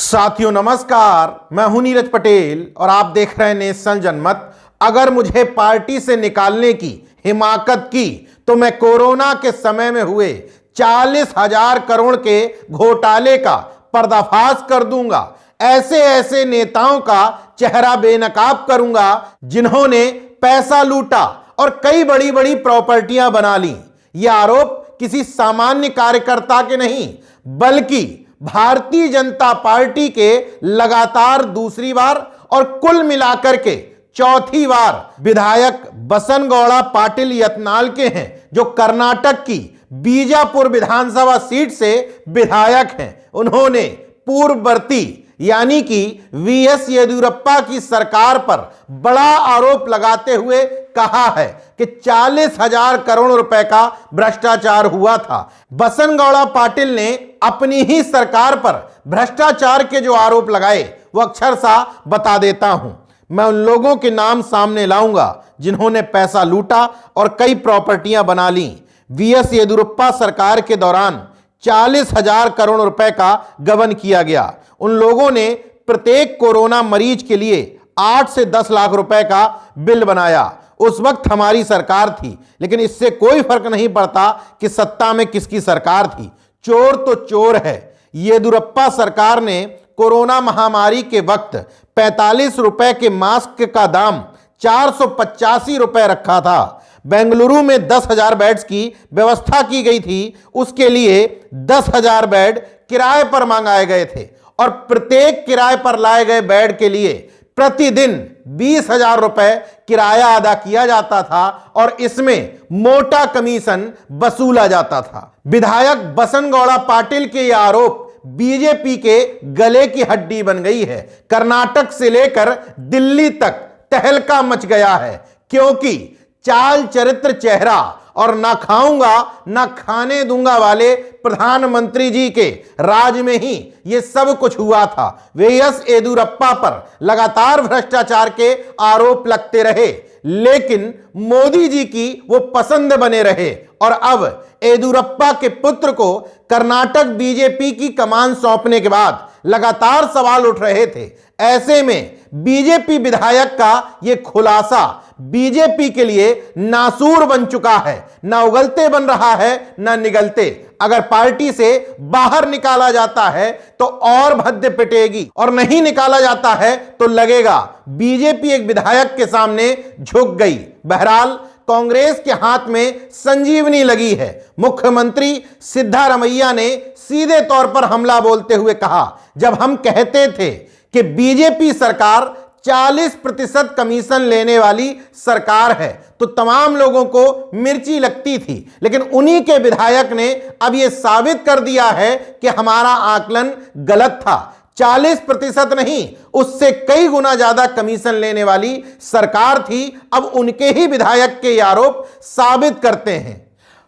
साथियों नमस्कार, मैं हूं नीरज पटेल और आप देख रहे हैं नेशन जनमत। अगर मुझे पार्टी से निकालने की हिमाकत की तो मैं कोरोना के समय में हुए 40,000 करोड़ के घोटाले का पर्दाफाश कर दूंगा। ऐसे ऐसे नेताओं का चेहरा बेनकाब करूंगा जिन्होंने पैसा लूटा और कई बड़ी बड़ी प्रॉपर्टियां बना ली। यह आरोप किसी सामान्य कार्यकर्ता के नहीं बल्कि भारतीय जनता पार्टी के लगातार दूसरी बार और कुल मिलाकर के चौथी बार विधायक बसनगौड़ा पाटिल यत्नाल के हैं, जो कर्नाटक की बीजापुर विधानसभा सीट से विधायक हैं। उन्होंने पूर्ववर्ती यानी कि वीएस येदियुरप्पा की सरकार पर बड़ा आरोप लगाते हुए कहा है कि 40,000 करोड़ रुपए का भ्रष्टाचार हुआ था। बसनगौड़ा पाटिल ने अपनी ही सरकार पर भ्रष्टाचार के जो आरोप लगाए वो अक्षरशः बता देता हूं। मैं उन लोगों के नाम सामने लाऊंगा जिन्होंने पैसा लूटा और कई प्रॉपर्टियां बना ली। वीएस येदियुरप्पा सरकार के दौरान 40,000 करोड़ रुपए का गबन किया गया। उन लोगों ने प्रत्येक कोरोना मरीज के लिए 8 से 10 लाख रुपए का बिल बनाया। उस वक्त हमारी सरकार थी, लेकिन इससे कोई फर्क नहीं पड़ता कि सत्ता में किसकी सरकार थी। चोर तो चोर है। येदियुरप्पा सरकार ने कोरोना महामारी के वक्त 45 रुपए के मास्क का दाम 485 रुपए रखा था। बेंगलुरु में 10,000 बेड्स की व्यवस्था की गई थी। उसके लिए 10,000 बेड किराए पर मंगाए गए थे और प्रत्येक किराए पर लाए गए बेड के लिए प्रतिदिन 20,000 रुपए किराया अदा किया जाता था और इसमें मोटा कमीशन वसूला जाता था। विधायक बसनगौड़ा पाटिल के ये आरोप बीजेपी के गले की हड्डी बन गई है। कर्नाटक से लेकर दिल्ली तक तहलका मच गया है, क्योंकि चाल चरित्र चेहरा और ना खाऊंगा ना खाने दूंगा वाले प्रधानमंत्री जी के राज में ही ये सब कुछ हुआ था। वीएस येदियुरप्पा पर लगातार भ्रष्टाचार के आरोप लगते रहे, लेकिन मोदी जी की वो पसंद बने रहे और अब येदियुरप्पा के पुत्र को कर्नाटक बीजेपी की कमान सौंपने के बाद लगातार सवाल उठ रहे थे। ऐसे में बीजेपी विधायक का यह खुलासा बीजेपी के लिए नासूर बन चुका है। ना उगलते बन रहा है ना निगलते। अगर पार्टी से बाहर निकाला जाता है तो और भद्दे पिटेगी और नहीं निकाला जाता है तो लगेगा बीजेपी एक विधायक के सामने झुक गई। बहरहाल कांग्रेस के हाथ में संजीवनी लगी है। मुख्यमंत्री सिद्धारमैया ने सीधे तौर पर हमला बोलते हुए कहा, जब हम कहते थे कि बीजेपी सरकार 40% कमीशन लेने वाली सरकार है तो तमाम लोगों को मिर्ची लगती थी, लेकिन उन्हीं के विधायक ने अब यह साबित कर दिया है कि हमारा आकलन गलत था। 40% नहीं, उससे कई गुना ज्यादा कमीशन लेने वाली सरकार थी। अब उनके ही विधायक के आरोप साबित करते हैं।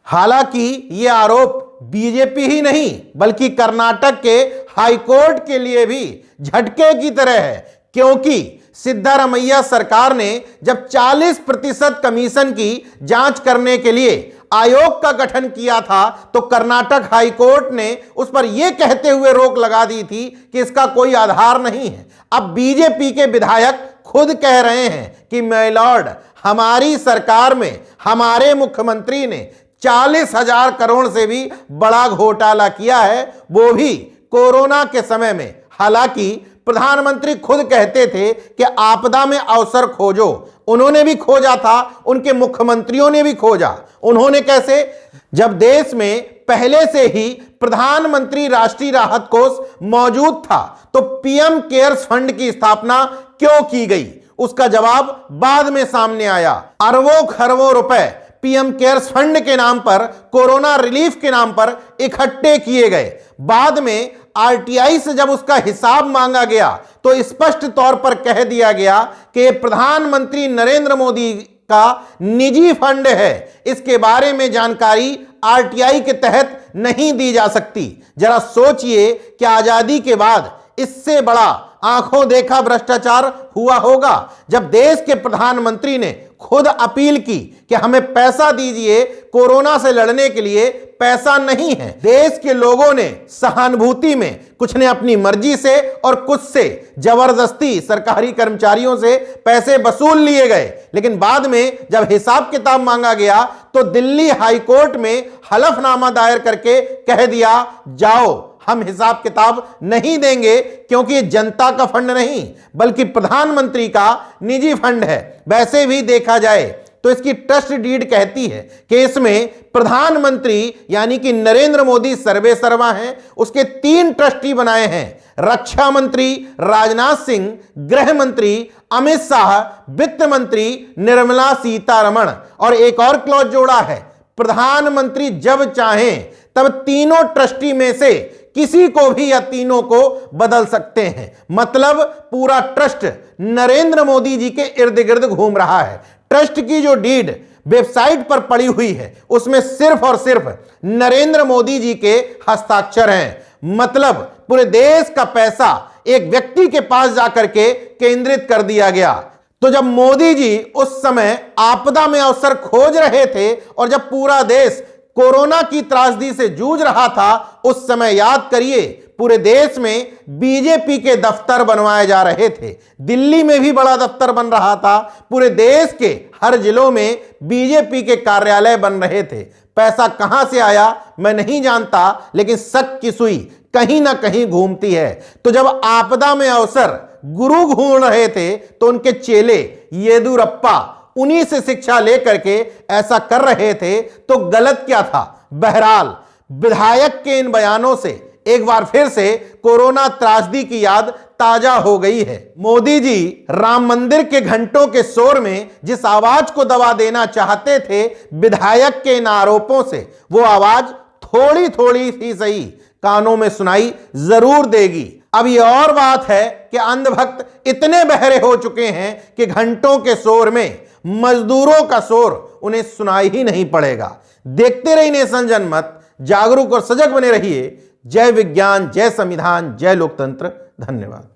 हालांकि ये आरोप बीजेपी ही नहीं बल्कि कर्नाटक के हाईकोर्ट के लिए भी झटके की तरह है, क्योंकि सिद्धारमैया सरकार ने जब 40% कमीशन की जांच करने के लिए आयोग का गठन किया था तो कर्नाटक हाईकोर्ट ने उस पर यह कहते हुए रोक लगा दी थी कि इसका कोई आधार नहीं है। अब बीजेपी के विधायक खुद कह रहे हैं कि माय लॉर्ड, हमारी सरकार में हमारे मुख्यमंत्री ने 40,000 करोड़ से भी बड़ा घोटाला किया है, वो भी कोरोना के समय में। हालांकि प्रधानमंत्री खुद कहते थे कि आपदा में अवसर खोजो। उन्होंने भी खोजा था, उनके मुख्यमंत्रियों ने भी खोजा। उन्होंने कैसे? जब देश में पहले से ही प्रधानमंत्री राष्ट्रीय राहत कोष मौजूद था तो पीएम केयर्स फंड की स्थापना क्यों की गई? उसका जवाब बाद में सामने आया। अरबों खरबों रुपए पीएम केयर्स फंड के नाम पर, कोरोना रिलीफ के नाम पर इकट्ठे किए गए। बाद में आरटीआई से जब उसका हिसाब मांगा गया तो स्पष्ट तौर पर कह दिया गया कि प्रधानमंत्री नरेंद्र मोदी का निजी फंड है, इसके बारे में जानकारी आरटीआई के तहत नहीं दी जा सकती। जरा सोचिए कि आजादी के बाद इससे बड़ा आंखों देखा भ्रष्टाचार हुआ होगा जब देश के प्रधानमंत्री ने खुद अपील की कि हमें पैसा दीजिए, कोरोना से लड़ने के लिए पैसा नहीं है। देश के लोगों ने सहानुभूति में कुछ ने अपनी मर्जी से और कुछ से जबरदस्ती सरकारी कर्मचारियों से पैसे वसूल लिए गए, लेकिन बाद में जब हिसाब किताब मांगा गया तो दिल्ली हाई कोर्ट में हलफनामा दायर करके कह दिया, जाओ, हम हिसाब किताब नहीं देंगे, क्योंकि ये जनता का फंड नहीं बल्कि प्रधानमंत्री का निजी फंड है। वैसे भी देखा जाए तो इसकी ट्रस्ट डीड कहती है कि इसमें प्रधानमंत्री यानी कि नरेंद्र मोदी सर्वे सर्वा हैं, उसके 3 ट्रस्टी बनाए हैं, रक्षा मंत्री राजनाथ सिंह, गृह मंत्री अमित शाह, वित्त मंत्री निर्मला सीतारमण, और एक और क्लॉज जोड़ा है, प्रधानमंत्री जब चाहें तब तीनों ट्रस्टी में से किसी को भी या तीनों को बदल सकते हैं। मतलब पूरा ट्रस्ट नरेंद्र मोदी जी के इर्द गिर्द घूम रहा है। ट्रस्ट की जो डीड वेबसाइट पर पड़ी हुई है उसमें सिर्फ और सिर्फ नरेंद्र मोदी जी के हस्ताक्षर हैं। मतलब पूरे देश का पैसा एक व्यक्ति के पास जाकर के केंद्रित कर दिया गया। तो जब मोदी जी उस समय आपदा में अवसर खोज रहे थे और जब पूरा देश कोरोना की त्रासदी से जूझ रहा था, उस समय याद करिए पूरे देश में बीजेपी के दफ्तर बनवाए जा रहे थे। दिल्ली में भी बड़ा दफ्तर बन रहा था, पूरे देश के हर जिलों में बीजेपी के कार्यालय बन रहे थे। पैसा कहां से आया मैं नहीं जानता, लेकिन शक की सुई कहीं ना कहीं घूमती है। तो जब आपदा में अवसर गुरु घूम रहे थे तो उनके चेले येदुरप्पा उन्हीं से शिक्षा लेकर के ऐसा कर रहे थे, तो गलत क्या था। बहरहाल विधायक के इन बयानों से एक बार फिर से कोरोना त्रासदी की याद ताजा हो गई है। मोदी जी राम मंदिर के घंटों के शोर में जिस आवाज को दबा देना चाहते थे, विधायक के इन आरोपों से वो आवाज थोड़ी थोड़ी सी सही कानों में सुनाई जरूर देगी। अब ये और बात है कि अंधभक्त इतने बहरे हो चुके हैं कि घंटों के शोर में मजदूरों का शोर उन्हें सुनाई ही नहीं पड़ेगा। देखते रहिए नेशन जनमत, जागरूक और सजग बने रहिए। जय विज्ञान, जय संविधान, जय लोकतंत्र। धन्यवाद।